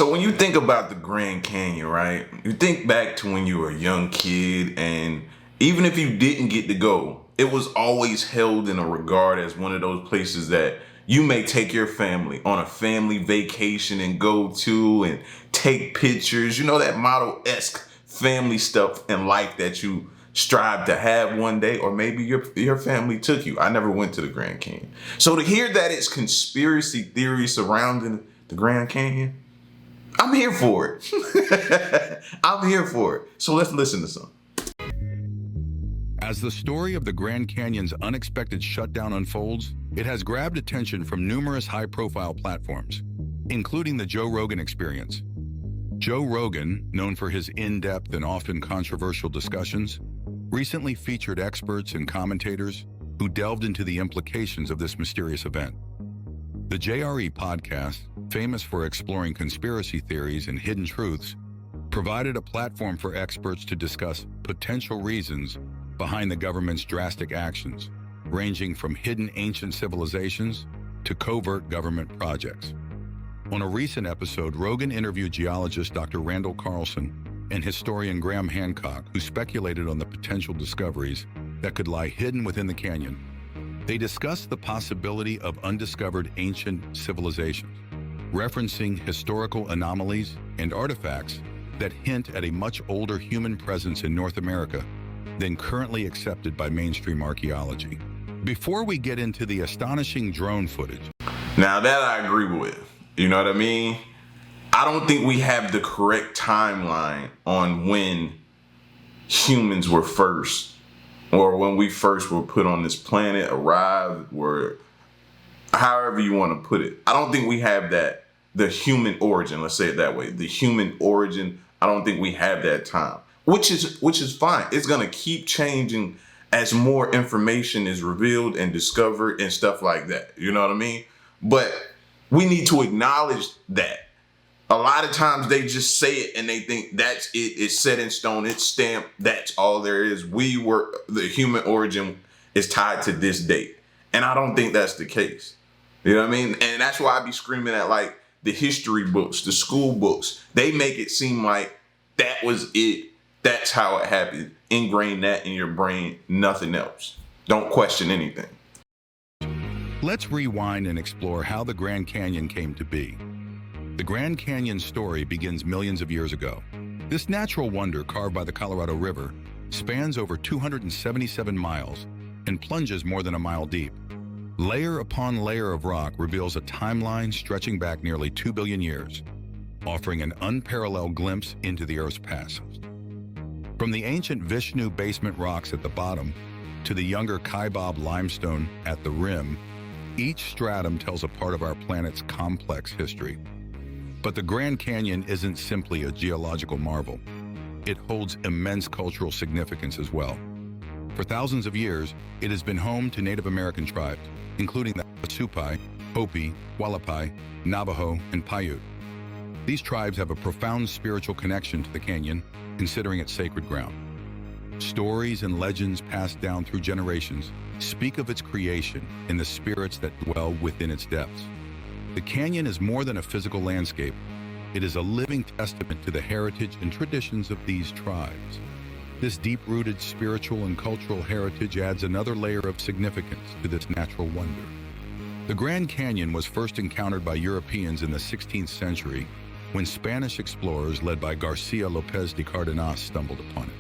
So when you think about the Grand Canyon, right? You think back to when you were a young kid, and even if you didn't get to go, it was always held in a regard as one of those places that you may take your family on a family vacation and go to and take pictures. You know, that model-esque family stuff in life that you strive to have one day, or maybe your family took you. I never went to the Grand Canyon. So to hear that it's conspiracy theory surrounding the Grand Canyon, I'm here for it. I'm here for it. So let's listen to some. As the story of the Grand Canyon's unexpected shutdown unfolds, it has grabbed attention from numerous high-profile platforms, including the Joe Rogan Experience. Joe Rogan, known for his in-depth and often controversial discussions, recently featured experts and commentators who delved into the implications of this mysterious event. The JRE podcast, famous for exploring conspiracy theories and hidden truths, provided a platform for experts to discuss potential reasons behind the government's drastic actions, ranging from hidden ancient civilizations to covert government projects. On a recent episode, Rogan interviewed geologist Dr. Randall Carlson and historian Graham Hancock, who speculated on the potential discoveries that could lie hidden within the canyon. They discussed the possibility of undiscovered ancient civilizations, referencing historical anomalies and artifacts that hint at a much older human presence in North America than currently accepted by mainstream archaeology. Before we get into the astonishing drone footage. Now that I agree with, you know what I mean? I don't think we have the correct timeline on when humans were first, or when we first were put on this planet, arrived, or however you want to put it. I don't think we have that, the human origin, let's say it that way. The human origin, I don't think we have that time, which is fine. It's going to keep changing as more information is revealed and discovered and stuff like that. You know what I mean? But we need to acknowledge that. A lot of times they just say it and they think that's it. It's set in stone. It's stamped. That's all there is. The human origin is tied to this date. And I don't think that's the case. You know what I mean? And that's why I be screaming at like the history books, the school books. They make it seem like that was it. That's how it happened. Ingrain that in your brain, nothing else. Don't question anything. Let's rewind and explore how the Grand Canyon came to be. The Grand Canyon story begins millions of years ago. This natural wonder carved by the Colorado River spans over 277 miles and plunges more than a mile deep. Layer upon layer of rock reveals a timeline stretching back nearly 2 billion years, offering an unparalleled glimpse into the Earth's past. From the ancient Vishnu basement rocks at the bottom to the younger Kaibab limestone at the rim, each stratum tells a part of our planet's complex history. But the Grand Canyon isn't simply a geological marvel. It holds immense cultural significance as well. For thousands of years, it has been home to Native American tribes, including the Supai, Hopi, Hualapai, Navajo, and Paiute. These tribes have a profound spiritual connection to the canyon, considering it sacred ground. Stories and legends passed down through generations speak of its creation and the spirits that dwell within its depths. The canyon is more than a physical landscape. It is a living testament to the heritage and traditions of these tribes. This deep-rooted spiritual and cultural heritage adds another layer of significance to this natural wonder. The Grand Canyon was first encountered by Europeans in the 16th century when Spanish explorers led by Garcia Lopez de Cardenas stumbled upon it.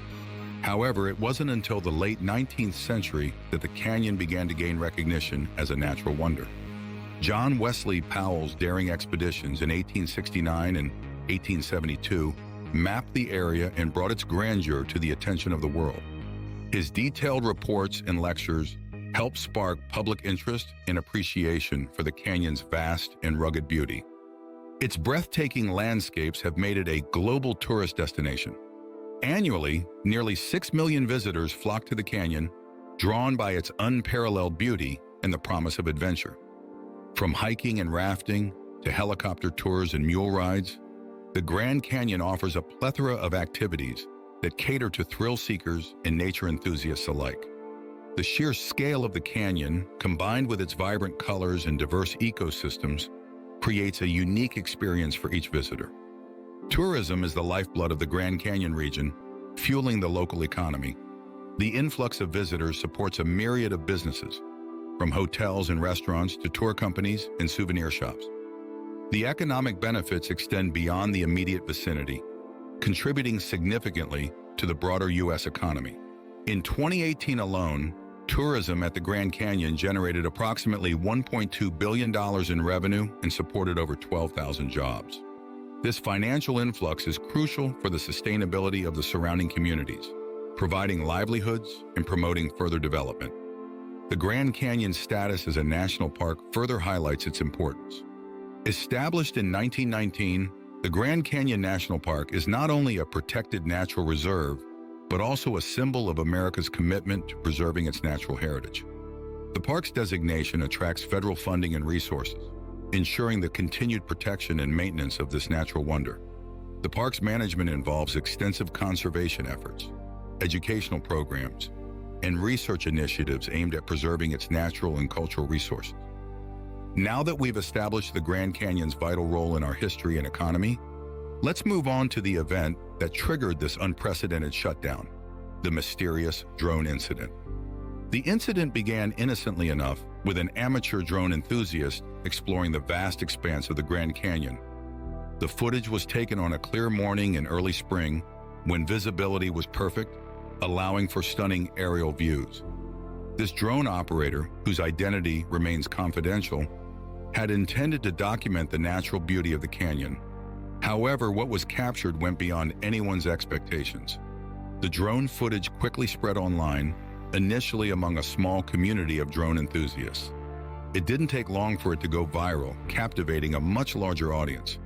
However, it wasn't until the late 19th century that the canyon began to gain recognition as a natural wonder. John Wesley Powell's daring expeditions in 1869 and 1872 mapped the area and brought its grandeur to the attention of the world. His detailed reports and lectures helped spark public interest and appreciation for the canyon's vast and rugged beauty. Its breathtaking landscapes have made it a global tourist destination. Annually, nearly 6 million visitors flock to the canyon, drawn by its unparalleled beauty and the promise of adventure. From hiking and rafting to helicopter tours and mule rides, the Grand Canyon offers a plethora of activities that cater to thrill seekers and nature enthusiasts alike. The sheer scale of the canyon, combined with its vibrant colors and diverse ecosystems, creates a unique experience for each visitor. Tourism is the lifeblood of the Grand Canyon region, fueling the local economy. The influx of visitors supports a myriad of businesses, from hotels and restaurants to tour companies and souvenir shops. The economic benefits extend beyond the immediate vicinity, contributing significantly to the broader U.S. economy. In 2018 alone, tourism at the Grand Canyon generated approximately $1.2 billion in revenue and supported over 12,000 jobs. This financial influx is crucial for the sustainability of the surrounding communities, providing livelihoods and promoting further development. The Grand Canyon's status as a national park further highlights its importance. Established in 1919, the Grand Canyon National Park is not only a protected natural reserve, but also a symbol of America's commitment to preserving its natural heritage. The park's designation attracts federal funding and resources, ensuring the continued protection and maintenance of this natural wonder. The park's management involves extensive conservation efforts, educational programs, and research initiatives aimed at preserving its natural and cultural resources. Now that we've established the Grand Canyon's vital role in our history and economy, let's move on to the event that triggered this unprecedented shutdown, the mysterious drone incident. The incident began innocently enough with an amateur drone enthusiast exploring the vast expanse of the Grand Canyon. The footage was taken on a clear morning in early spring when visibility was perfect, allowing for stunning aerial views. This drone operator, whose identity remains confidential, had intended to document the natural beauty of the canyon. However, what was captured went beyond anyone's expectations. The drone footage quickly spread online, initially among a small community of drone enthusiasts. It didn't take long for it to go viral, captivating a much larger audience.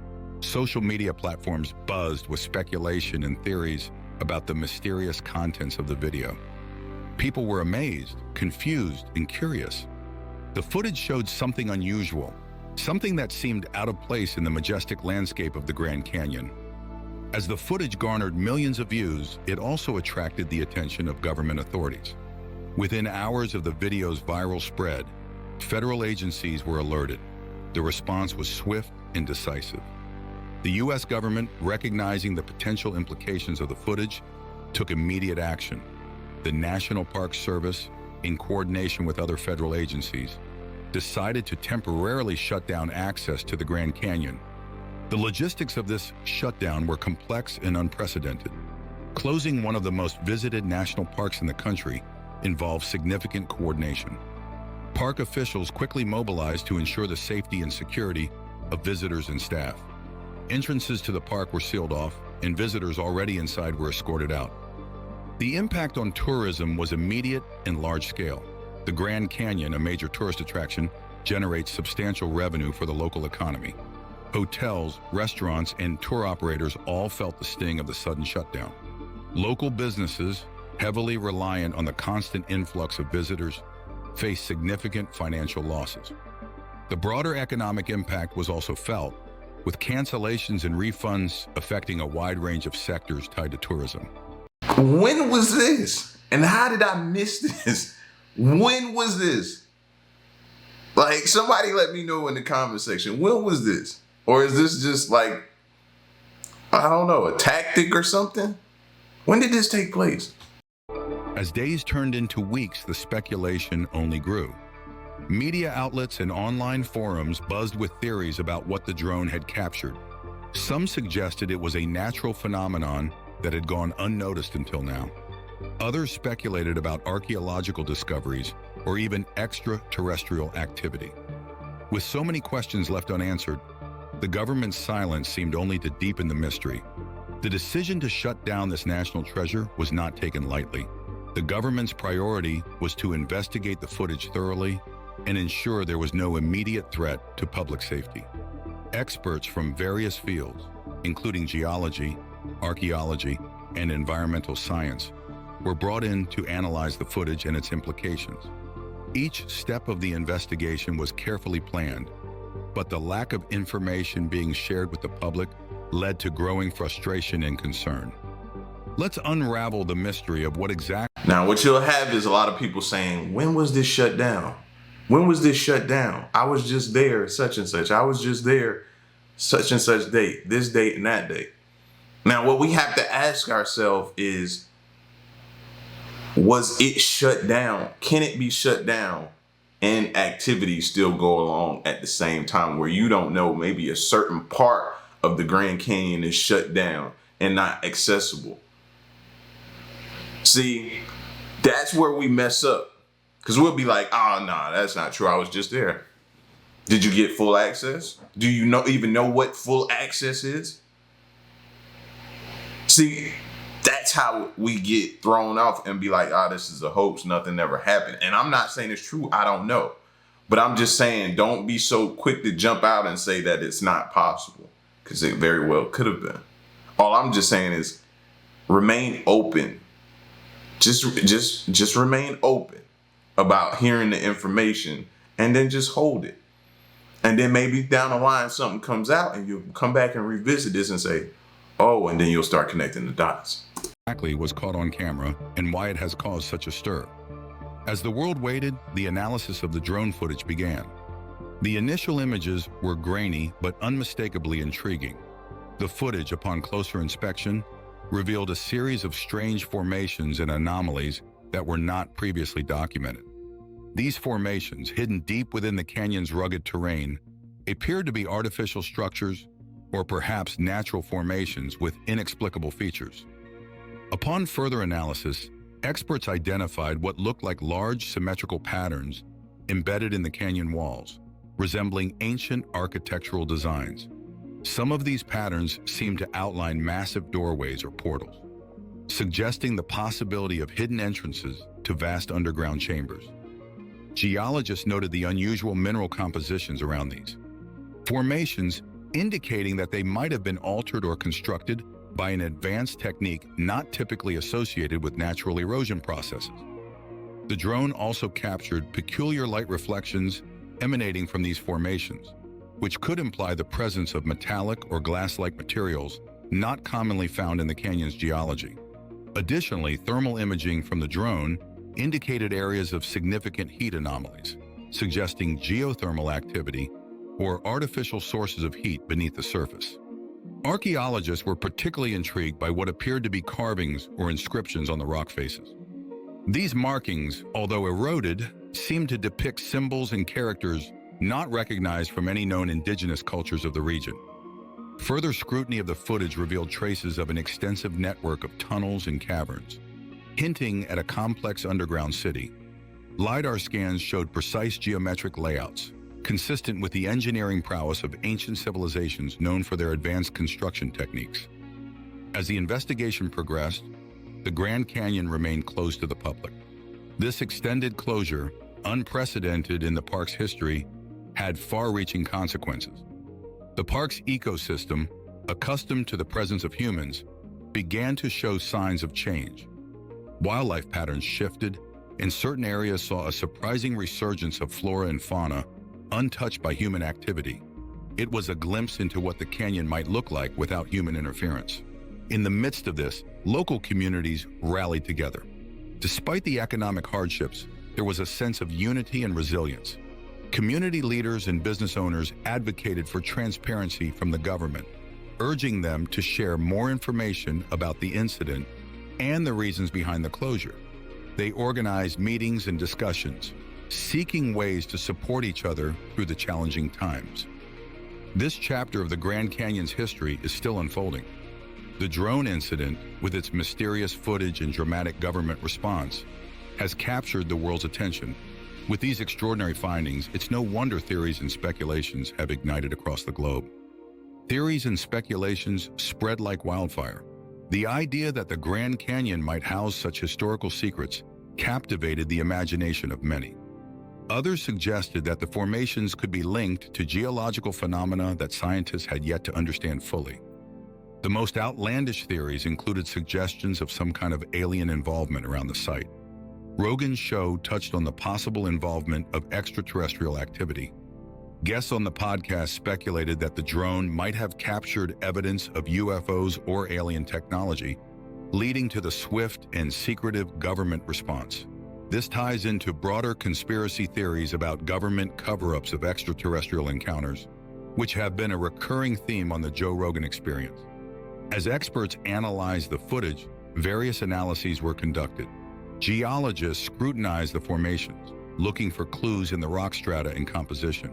Social media platforms buzzed with speculation and theories about the mysterious contents of the video. People were amazed, confused, and curious. The footage showed something unusual, something that seemed out of place in the majestic landscape of the Grand Canyon. As the footage garnered millions of views, it also attracted the attention of government authorities. Within hours of the video's viral spread, federal agencies were alerted. The response was swift and decisive. The U.S. government, recognizing the potential implications of the footage, took immediate action. The National Park Service, in coordination with other federal agencies, decided to temporarily shut down access to the Grand Canyon. The logistics of this shutdown were complex and unprecedented. Closing one of the most visited national parks in the country involved significant coordination. Park officials quickly mobilized to ensure the safety and security of visitors and staff. Entrances to the park were sealed off, and visitors already inside were escorted out. The impact on tourism was immediate and large-scale. The Grand Canyon, a major tourist attraction, generates substantial revenue for the local economy. Hotels, restaurants, and tour operators all felt the sting of the sudden shutdown. Local businesses, heavily reliant on the constant influx of visitors, faced significant financial losses. The broader economic impact was also felt, with cancellations and refunds affecting a wide range of sectors tied to tourism. When was this? And how did I miss this? When was this? Like, somebody let me know in the comment section. When was this? Or is this just like, I don't know, a tactic or something? When did this take place? As days turned into weeks, the speculation only grew. Media outlets and online forums buzzed with theories about what the drone had captured. Some suggested it was a natural phenomenon that had gone unnoticed until now. Others speculated about archaeological discoveries or even extraterrestrial activity. With so many questions left unanswered, the government's silence seemed only to deepen the mystery. The decision to shut down this national treasure was not taken lightly. The government's priority was to investigate the footage thoroughly and ensure there was no immediate threat to public safety. Experts from various fields, including geology, archaeology, and environmental science, were brought in to analyze the footage and its implications. Each step of the investigation was carefully planned, but the lack of information being shared with the public led to growing frustration and concern. Let's unravel the mystery of what exactly... Now, what you'll have is a lot of people saying, when was this shut down? When was this shut down? I was just there, such and such. I was just there, such and such date, this date and that date. Now, what we have to ask ourselves is, was it shut down? Can it be shut down and activities still go along at the same time, where you don't know, maybe a certain part of the Grand Canyon is shut down and not accessible? See, that's where we mess up. Because we'll be like, oh, nah, that's not true. I was just there. Did you get full access? Do you even know what full access is? See, that's how we get thrown off and be like, oh, this is a hoax. Nothing ever happened. And I'm not saying it's true. I don't know. But I'm just saying, don't be so quick to jump out and say that it's not possible, because it very well could have been. All I'm just saying is remain open. Just remain open about hearing the information, and then just hold it. And then maybe down the line something comes out and you'll come back and revisit this and say, oh, and then you'll start connecting the dots. Exactly was caught on camera and why it has caused such a stir. As the world waited, the analysis of the drone footage began. The initial images were grainy but unmistakably intriguing. The footage, upon closer inspection, revealed a series of strange formations and anomalies that were not previously documented. These formations, hidden deep within the canyon's rugged terrain, appeared to be artificial structures or perhaps natural formations with inexplicable features. Upon further analysis, experts identified what looked like large symmetrical patterns embedded in the canyon walls, resembling ancient architectural designs. Some of these patterns seemed to outline massive doorways or portals, suggesting the possibility of hidden entrances to vast underground chambers. Geologists noted the unusual mineral compositions around these formations, indicating that they might have been altered or constructed by an advanced technique not typically associated with natural erosion processes. The drone also captured peculiar light reflections emanating from these formations, which could imply the presence of metallic or glass-like materials not commonly found in the canyon's geology. Additionally, thermal imaging from the drone indicated areas of significant heat anomalies, suggesting geothermal activity or artificial sources of heat beneath the surface. Archaeologists were particularly intrigued by what appeared to be carvings or inscriptions on the rock faces. These markings, although eroded, seemed to depict symbols and characters not recognized from any known indigenous cultures of the region. Further scrutiny of the footage revealed traces of an extensive network of tunnels and caverns, hinting at a complex underground city. LiDAR scans showed precise geometric layouts, consistent with the engineering prowess of ancient civilizations known for their advanced construction techniques. As the investigation progressed, the Grand Canyon remained closed to the public. This extended closure, unprecedented in the park's history, had far-reaching consequences. The park's ecosystem, accustomed to the presence of humans, began to show signs of change. Wildlife patterns shifted, and certain areas saw a surprising resurgence of flora and fauna untouched by human activity. It was a glimpse into what the canyon might look like without human interference. In the midst of this, local communities rallied together. Despite the economic hardships, there was a sense of unity and resilience. Community leaders and business owners advocated for transparency from the government, urging them to share more information about the incident and the reasons behind the closure. They organized meetings and discussions, seeking ways to support each other through the challenging times. This chapter of the Grand Canyon's history is still unfolding. The drone incident, with its mysterious footage and dramatic government response, has captured the world's attention. With these extraordinary findings, it's no wonder theories and speculations have ignited across the globe. Theories and speculations spread like wildfire. The idea that the Grand Canyon might house such historical secrets captivated the imagination of many. Others suggested that the formations could be linked to geological phenomena that scientists had yet to understand fully. The most outlandish theories included suggestions of some kind of alien involvement around the site. Rogan's show touched on the possible involvement of extraterrestrial activity. Guests on the podcast speculated that the drone might have captured evidence of UFOs or alien technology, leading to the swift and secretive government response. This ties into broader conspiracy theories about government cover-ups of extraterrestrial encounters, which have been a recurring theme on the Joe Rogan Experience. As experts analyzed the footage, various analyses were conducted. Geologists scrutinized the formations, looking for clues in the rock strata and composition.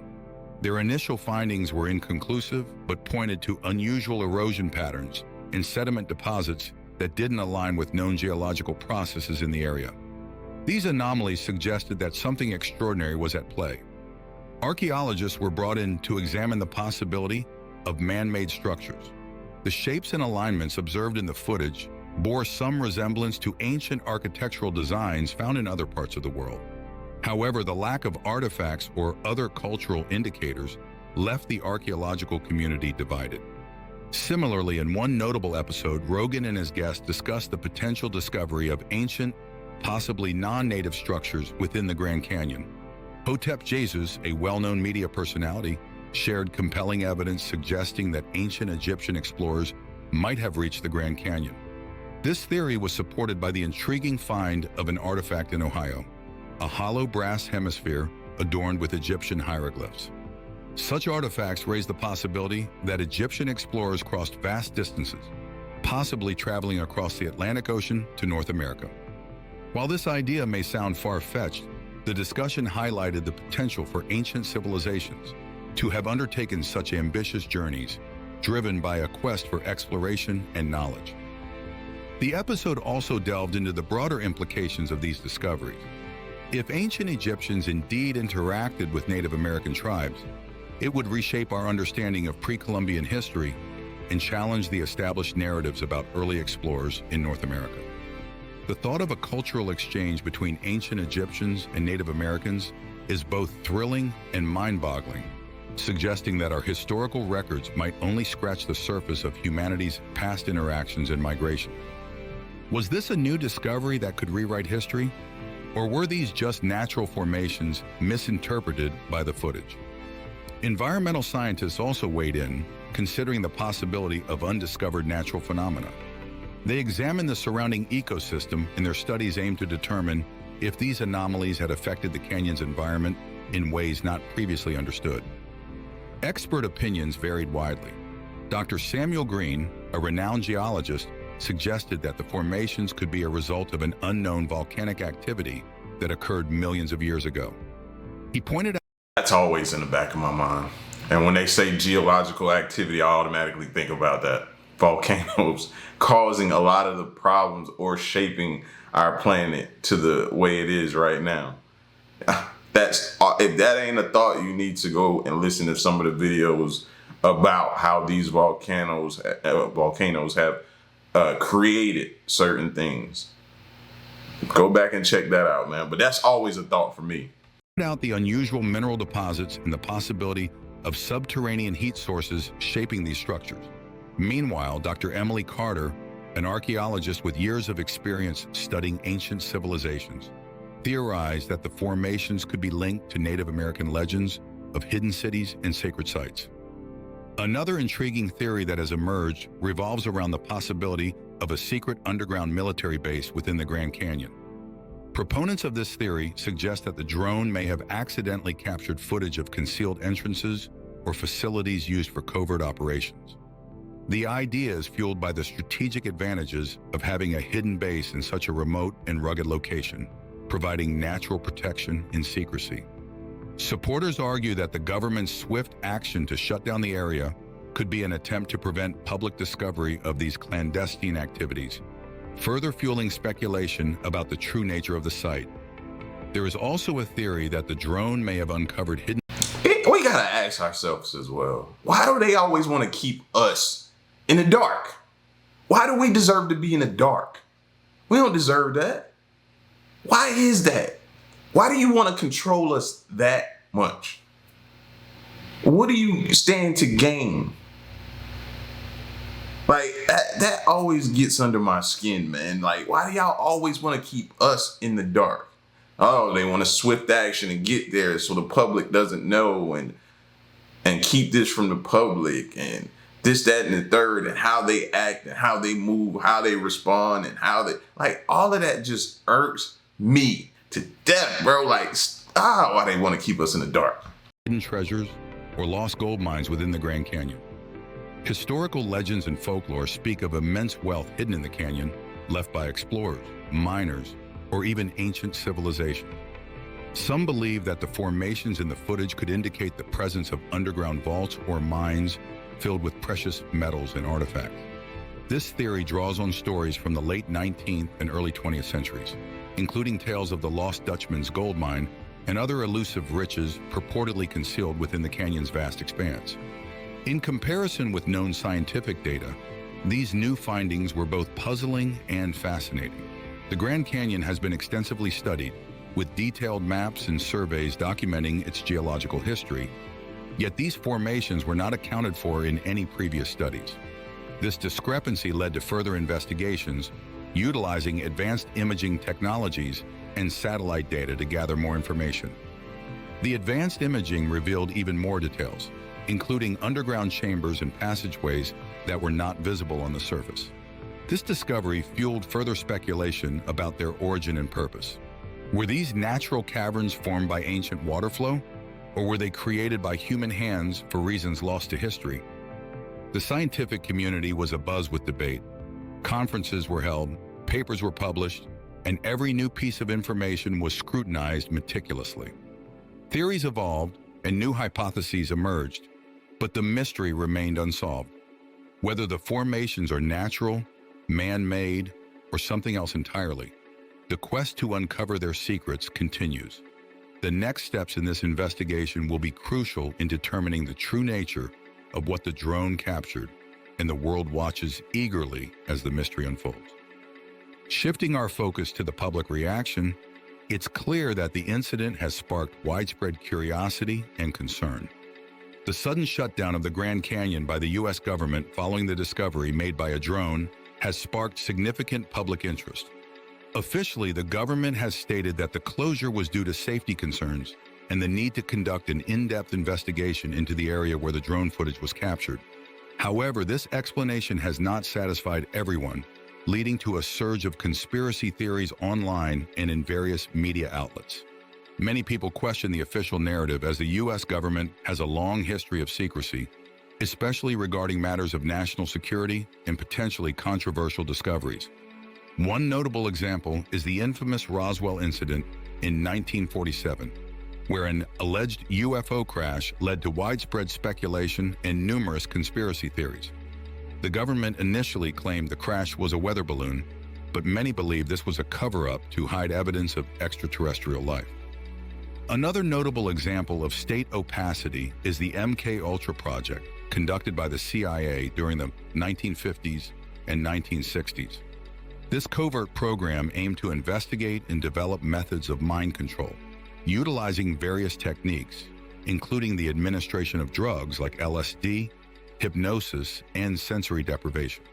Their initial findings were inconclusive, but pointed to unusual erosion patterns and sediment deposits that didn't align with known geological processes in the area. These anomalies suggested that something extraordinary was at play. Archaeologists were brought in to examine the possibility of man-made structures. The shapes and alignments observed in the footage bore some resemblance to ancient architectural designs found in other parts of the world. However, the lack of artifacts or other cultural indicators left the archaeological community divided. Similarly, in one notable episode, Rogan and his guests discussed the potential discovery of ancient, possibly non-native structures within the Grand Canyon. Hotep Jesus, a well-known media personality, shared compelling evidence suggesting that ancient Egyptian explorers might have reached the Grand Canyon. This theory was supported by the intriguing find of an artifact in Ohio, a hollow brass hemisphere adorned with Egyptian hieroglyphs. Such artifacts raise the possibility that Egyptian explorers crossed vast distances, possibly traveling across the Atlantic Ocean to North America. While this idea may sound far-fetched, the discussion highlighted the potential for ancient civilizations to have undertaken such ambitious journeys, driven by a quest for exploration and knowledge. The episode also delved into the broader implications of these discoveries. If ancient Egyptians indeed interacted with Native American tribes, it would reshape our understanding of pre-Columbian history and challenge the established narratives about early explorers in North America. The thought of a cultural exchange between ancient Egyptians and Native Americans is both thrilling and mind-boggling, suggesting that our historical records might only scratch the surface of humanity's past interactions and migration. Was this a new discovery that could rewrite history? Or were these just natural formations misinterpreted by the footage? Environmental scientists also weighed in, considering the possibility of undiscovered natural phenomena. They examined the surrounding ecosystem, and their studies aimed to determine if these anomalies had affected the canyon's environment in ways not previously understood. Expert opinions varied widely. Dr. Samuel Green, a renowned geologist, suggested that the formations could be a result of an unknown volcanic activity that occurred millions of years ago. He pointed out, That's always in the back of my mind. And when they say geological activity, I automatically think about that. Volcanoes causing a lot of the problems or shaping our planet to the way it is right now. If that ain't a thought, you need to go and listen to some of the videos about how these volcanoes have created certain things. Go back and check that out, man. But that's always a thought for me. out the unusual mineral deposits and the possibility of subterranean heat sources shaping these structures. Meanwhile, Dr. Emily Carter, an archaeologist with years of experience studying ancient civilizations, theorized that the formations could be linked to Native American legends of hidden cities and sacred sites. Another intriguing theory that has emerged revolves around the possibility of a secret underground military base within the Grand Canyon. Proponents of this theory suggest that the drone may have accidentally captured footage of concealed entrances or facilities used for covert operations. The idea is fueled by the strategic advantages of having a hidden base in such a remote and rugged location, providing natural protection and secrecy. Supporters argue that the government's swift action to shut down the area could be an attempt to prevent public discovery of these clandestine activities, further fueling speculation about the true nature of the site. There is also a theory that the drone may have uncovered hidden... We gotta ask ourselves as well, why do they always want to keep us in the dark? Why do we deserve to be in the dark? We don't deserve that. Why is that? Why do you want to control us that much? What do you stand to gain? Like, that always gets under my skin, man. Like, why do y'all always want to keep us in the dark? Oh, they want a swift action and get there so the public doesn't know and keep this from the public and this, that, and the third, and how they act and how they move, how they respond, and how they, like, all of that just irks me to death, bro. Like, why they want to keep us in the dark? Hidden treasures or lost gold mines within the Grand Canyon. Historical legends and folklore speak of immense wealth hidden in the canyon, left by explorers, miners, or even ancient civilizations. Some believe that the formations in the footage could indicate the presence of underground vaults or mines filled with precious metals and artifacts. This theory draws on stories from the late 19th and early 20th centuries, including tales of the Lost Dutchman's gold mine and other elusive riches purportedly concealed within the canyon's vast expanse. In comparison with known scientific data, these new findings were both puzzling and fascinating. The Grand Canyon has been extensively studied, with detailed maps and surveys documenting its geological history, yet these formations were not accounted for in any previous studies. This discrepancy led to further investigations, utilizing advanced imaging technologies and satellite data to gather more information. The advanced imaging revealed even more details, including underground chambers and passageways that were not visible on the surface. This discovery fueled further speculation about their origin and purpose. Were these natural caverns formed by ancient water flow, or were they created by human hands for reasons lost to history? The scientific community was abuzz with debate. Conferences were held, papers were published, and every new piece of information was scrutinized meticulously. Theories evolved and new hypotheses emerged, but the mystery remained unsolved. Whether the formations are natural, man-made, or something else entirely, the quest to uncover their secrets continues. The next steps in this investigation will be crucial in determining the true nature of what the drone captured, and the world watches eagerly as the mystery unfolds. Shifting our focus to the public reaction, it's clear that the incident has sparked widespread curiosity and concern. The sudden shutdown of the Grand Canyon by the U.S. government following the discovery made by a drone has sparked significant public interest. Officially, the government has stated that the closure was due to safety concerns and the need to conduct an in-depth investigation into the area where the drone footage was captured. However, this explanation has not satisfied everyone, leading to a surge of conspiracy theories online and in various media outlets. Many people question the official narrative, as the U.S. government has a long history of secrecy, especially regarding matters of national security and potentially controversial discoveries. One notable example is the infamous Roswell incident in 1947, where an alleged UFO crash led to widespread speculation and numerous conspiracy theories. The government initially claimed the crash was a weather balloon, but many believe this was a cover-up to hide evidence of extraterrestrial life. Another notable example of state opacity is the MK-Ultra project, conducted by the CIA during the 1950s and 1960s. This covert program aimed to investigate and develop methods of mind control, utilizing various techniques, including the administration of drugs like LSD, hypnosis, and sensory deprivation.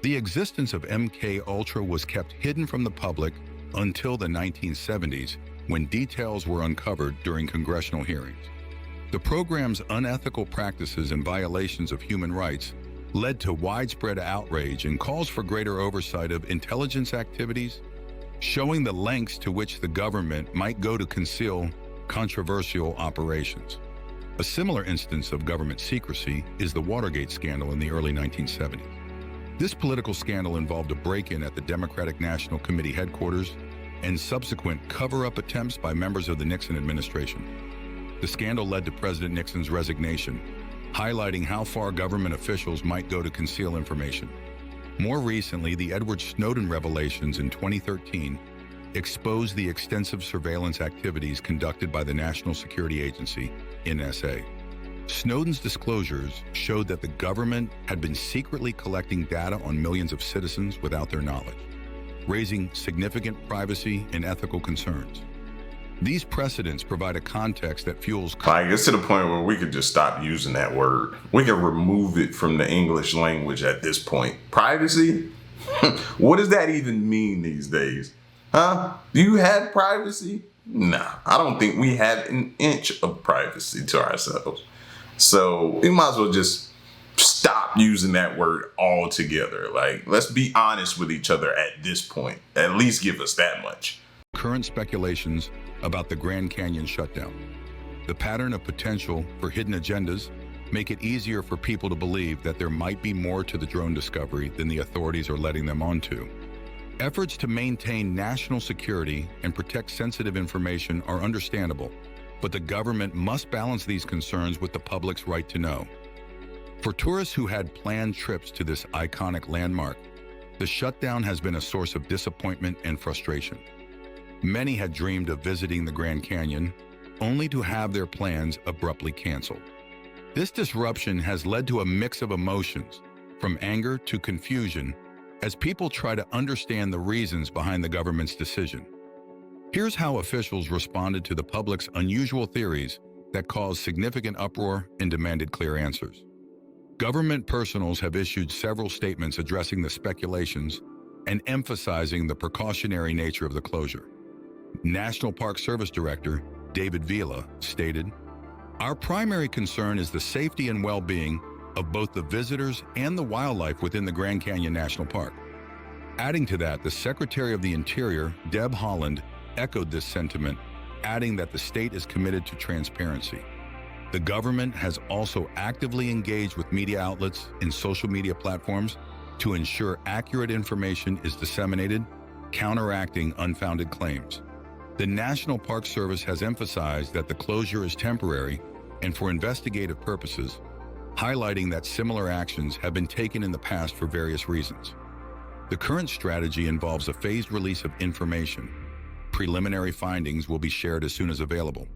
The existence of MK-Ultra was kept hidden from the public until the 1970s, when details were uncovered during congressional hearings. The program's unethical practices and violations of human rights led to widespread outrage and calls for greater oversight of intelligence activities, showing the lengths to which the government might go to conceal controversial operations. A similar instance of government secrecy is the Watergate scandal in the early 1970s. This political scandal involved a break-in at the Democratic National Committee headquarters and subsequent cover-up attempts by members of the Nixon administration. The scandal led to President Nixon's resignation, highlighting how far government officials might go to conceal information. More recently, the Edward Snowden revelations in 2013 exposed the extensive surveillance activities conducted by the National Security Agency, NSA. Snowden's disclosures showed that the government had been secretly collecting data on millions of citizens without their knowledge, raising significant privacy and ethical concerns. These precedents provide a context that fuels... It's to the point where we could just stop using that word. We could remove it from the English language at this point. Privacy? What does that even mean these days? Huh? Do you have privacy? Nah, I don't think we have an inch of privacy to ourselves. So we might as well just stop using that word altogether. Let's be honest with each other at this point. At least give us that much. Current speculations about the Grand Canyon shutdown, the pattern of potential for hidden agendas, make it easier for people to believe that there might be more to the drone discovery than the authorities are letting them onto. Efforts to maintain national security and protect sensitive information are understandable, but the government must balance these concerns with the public's right to know. For tourists who had planned trips to this iconic landmark, the shutdown has been a source of disappointment and frustration. Many had dreamed of visiting the Grand Canyon, only to have their plans abruptly canceled. This disruption has led to a mix of emotions, from anger to confusion, as people try to understand the reasons behind the government's decision. Here's how officials responded to the public's unusual theories that caused significant uproar and demanded clear answers. Government personals have issued several statements addressing the speculations and emphasizing the precautionary nature of the closure. National Park Service Director David Vila stated, "Our primary concern is the safety and well-being of both the visitors and the wildlife within the Grand Canyon National Park." Adding to that, the Secretary of the Interior, Deb Haaland, echoed this sentiment, adding that the state is committed to transparency. The government has also actively engaged with media outlets and social media platforms to ensure accurate information is disseminated, counteracting unfounded claims. The National Park Service has emphasized that the closure is temporary and for investigative purposes, highlighting that similar actions have been taken in the past for various reasons. The current strategy involves a phased release of information. Preliminary findings will be shared as soon as available,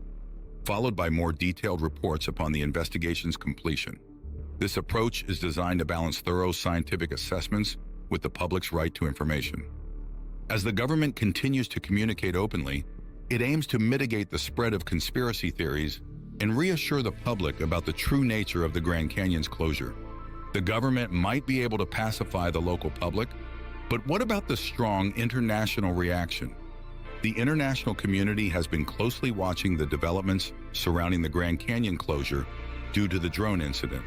followed by more detailed reports upon the investigation's completion. This approach is designed to balance thorough scientific assessments with the public's right to information. As the government continues to communicate openly, it aims to mitigate the spread of conspiracy theories and reassure the public about the true nature of the Grand Canyon's closure. The government might be able to pacify the local public, but what about the strong international reaction? The international community has been closely watching the developments surrounding the Grand Canyon closure due to the drone incident.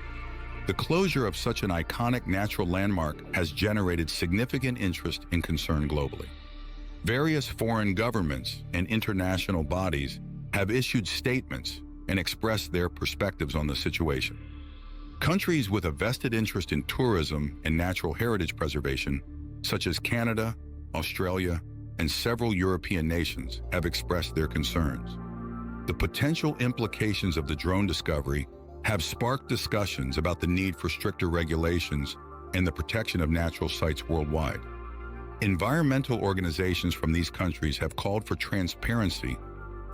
The closure of such an iconic natural landmark has generated significant interest and concern globally. Various foreign governments and international bodies have issued statements and expressed their perspectives on the situation. Countries with a vested interest in tourism and natural heritage preservation, such as Canada, Australia, and several European nations, have expressed their concerns. The potential implications of the drone discovery have sparked discussions about the need for stricter regulations and the protection of natural sites worldwide. Environmental organizations from these countries have called for transparency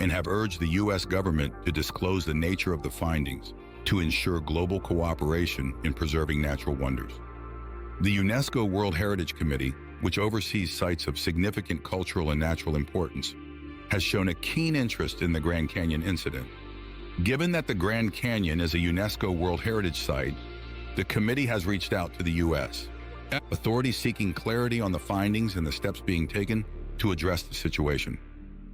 and have urged the U.S. government to disclose the nature of the findings to ensure global cooperation in preserving natural wonders. The UNESCO World Heritage Committee, which oversees sites of significant cultural and natural importance, has shown a keen interest in the Grand Canyon incident. Given that the Grand Canyon is a UNESCO World Heritage Site, the committee has reached out to the U.S. authorities seeking clarity on the findings and the steps being taken to address the situation.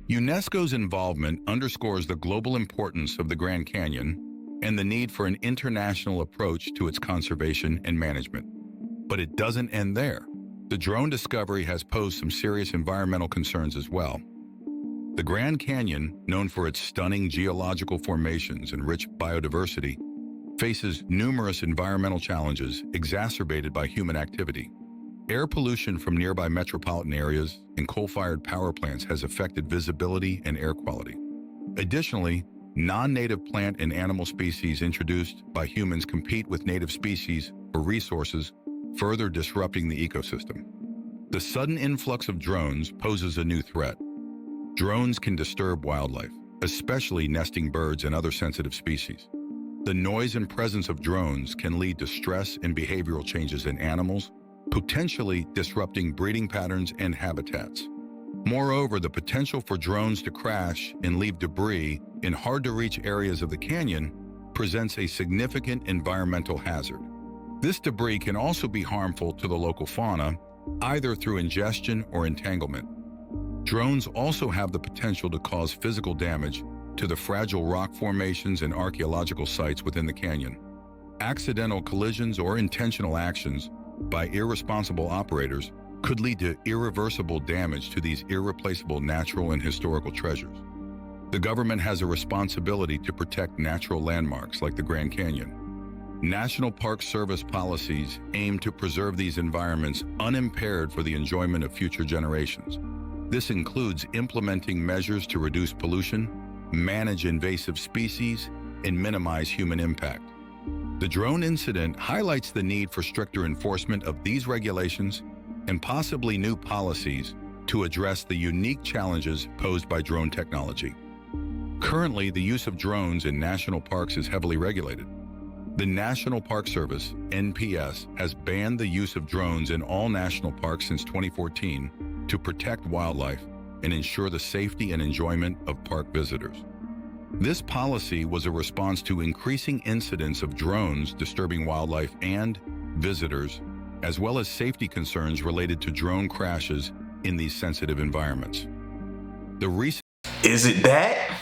UNESCO's involvement underscores the global importance of the Grand Canyon and the need for an international approach to its conservation and management. But it doesn't end there. The drone discovery has posed some serious environmental concerns as well. The Grand Canyon, known for its stunning geological formations and rich biodiversity, faces numerous environmental challenges exacerbated by human activity. Air pollution from nearby metropolitan areas and coal-fired power plants has affected visibility and air quality. Additionally, non-native plant and animal species introduced by humans compete with native species for resources, further disrupting the ecosystem. The sudden influx of drones poses a new threat. Drones can disturb wildlife, especially nesting birds and other sensitive species. The noise and presence of drones can lead to stress and behavioral changes in animals, potentially disrupting breeding patterns and habitats. Moreover, the potential for drones to crash and leave debris in hard-to-reach areas of the canyon presents a significant environmental hazard. This debris can also be harmful to the local fauna, either through ingestion or entanglement. Drones also have the potential to cause physical damage to the fragile rock formations and archaeological sites within the canyon. Accidental collisions or intentional actions by irresponsible operators could lead to irreversible damage to these irreplaceable natural and historical treasures. The government has a responsibility to protect natural landmarks like the Grand Canyon. National Park Service policies aim to preserve these environments unimpaired for the enjoyment of future generations. This includes implementing measures to reduce pollution, manage invasive species, and minimize human impact. The drone incident highlights the need for stricter enforcement of these regulations and possibly new policies to address the unique challenges posed by drone technology. Currently, the use of drones in national parks is heavily regulated. The National Park Service, NPS, has banned the use of drones in all national parks since 2014 to protect wildlife and ensure the safety and enjoyment of park visitors. This policy was a response to increasing incidents of drones disturbing wildlife and visitors, as well as safety concerns related to drone crashes in these sensitive environments. Is it that?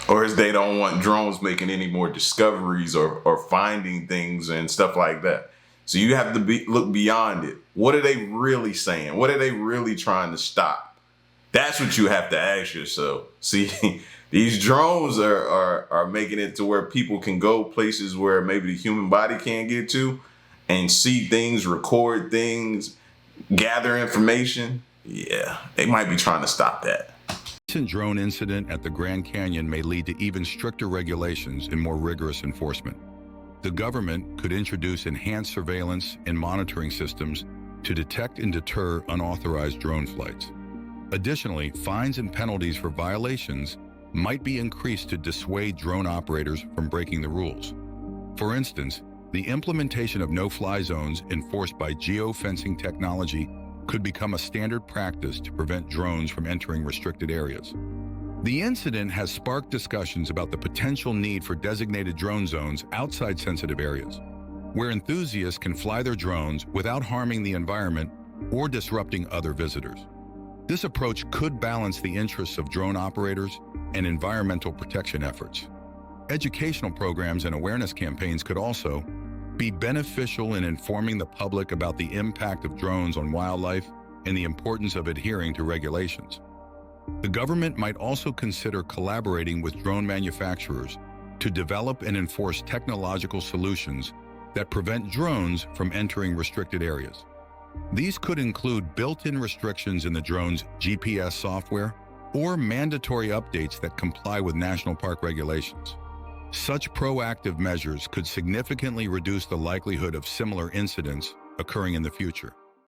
Or is they don't want drones making any more discoveries or finding things and stuff like that? So you have to look beyond it. What are they really saying? What are they really trying to stop? That's what you have to ask yourself. See, these drones are making it to where people can go places where maybe the human body can't get to and see things, record things, gather information. Yeah, they might be trying to stop that. Recent drone incident at the Grand Canyon may lead to even stricter regulations and more rigorous enforcement. The government could introduce enhanced surveillance and monitoring systems to detect and deter unauthorized drone flights. Additionally, fines and penalties for violations might be increased to dissuade drone operators from breaking the rules. For instance, the implementation of no-fly zones enforced by geofencing technology could become a standard practice to prevent drones from entering restricted areas. The incident has sparked discussions about the potential need for designated drone zones outside sensitive areas, where enthusiasts can fly their drones without harming the environment or disrupting other visitors. This approach could balance the interests of drone operators and environmental protection efforts. Educational programs and awareness campaigns could also be beneficial in informing the public about the impact of drones on wildlife and the importance of adhering to regulations. The government might also consider collaborating with drone manufacturers to develop and enforce technological solutions that prevent drones from entering restricted areas. These could include built-in restrictions in the drone's GPS software or mandatory updates that comply with national park regulations. Such proactive measures could significantly reduce the likelihood of similar incidents occurring in the future.